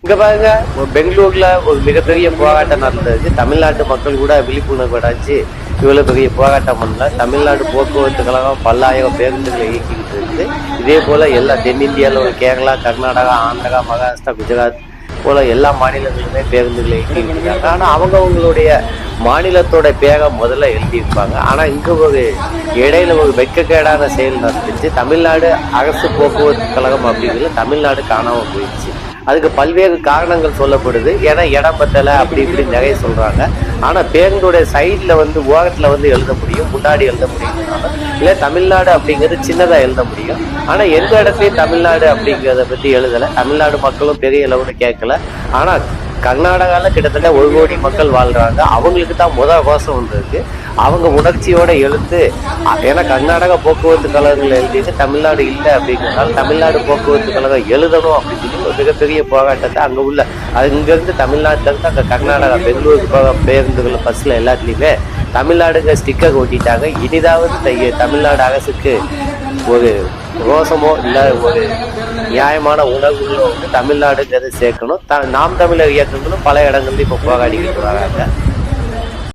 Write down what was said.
இங்க பாருங்க, பெங்களூர்ல ஒரு மிகப்பெரிய போராட்டம் நடந்தது. தமிழ்நாட்டு மக்கள் கூட விழிப்புணர்வு அடைஞ்சு இவ்வளவு பெரிய போராட்டம் பண்ணல. தமிழ்நாடு போக்குவரத்து கழகம் பல்லாயிரம் பேருந்துகளை இயக்கிக்கிட்டு இருக்குது. இதே போல எல்லா தென்னிந்தியாவில் உள்ள கேரளா, கர்நாடகா, ஆந்திரா, மகாராஷ்டிரா, குஜராத் போல எல்லா மாநிலங்களுமே பேருந்துகளை இயக்கிட்டு இருக்காங்க. ஆனா அவங்களுடைய மாநிலத்தோட பேரை முதல்ல எழுதியிருப்பாங்க. ஆனா இங்க ஒரு இடையில ஒரு வெட்கக்கேடான செயல் நடந்துச்சு. தமிழ்நாடு அரசு போக்குவரத்து கழகம் அப்படிங்கிறது தமிழ்நாடு காணாம போயிடுச்சு. அதுக்கு பல்வேறு காரணங்கள் சொல்லப்படுது. ஏன்னா இடம் பத்தலை அப்படி இப்படி நிறைய சொல்றாங்க. ஆனா பேருந்துடைய சைட்ல ஓரத்துல எழுத முடியும், முன்னாடி எழுத முடியும். இல்ல தமிழ்நாடு அப்படிங்கிறது சின்னதா எழுத முடியும். ஆனா எந்த இடத்துலயும் தமிழ்நாடு அப்படிங்கிறத பத்தி எழுதல. தமிழ்நாடு மக்களும் பெரிய அளவுன்னு கேட்கல. ஆனா கர்நாடகாவில் கிட்டத்தட்ட 1 கோடி மக்கள் வாழ்றாங்க. அவங்களுக்கு தான் கோஷம் வந்திருக்கு. அவங்க உணர்ச்சியோட எழுந்து, ஏன்னா கர்நாடகா போக்குவரத்து கழகங்கள் எழுதிட்டு தமிழ்நாடு இல்லை அப்படிங்கிறதுனால தமிழ்நாடு போக்குவரத்து கழகம் எழுதணும் அப்படின்னு சொல்லி ஒரு மிகப்பெரிய போராட்டத்தை அங்கே உள்ள இங்கேருந்து தமிழ்நாட்டில் இருந்து அங்கே கர்நாடகா பெங்களூருக்கு போக பேருந்துகள் பஸ்ஸில் எல்லாத்துலேயுமே தமிழ்நாடுங்க ஸ்டிக்கர் ஓட்டிட்டாங்க. இனிதாவது தமிழ்நாடு அரசுக்கு ஒரு ரோசமோ இல்லை ஒரு நியாயமான உணர்வுகளோ தமிழ்நாடுங்கிறது சேர்க்கணும். நாம் தமிழர் இயக்கங்களும் பல இடங்கள்ல இப்போ போராடிக்கிட்டு வராங்க.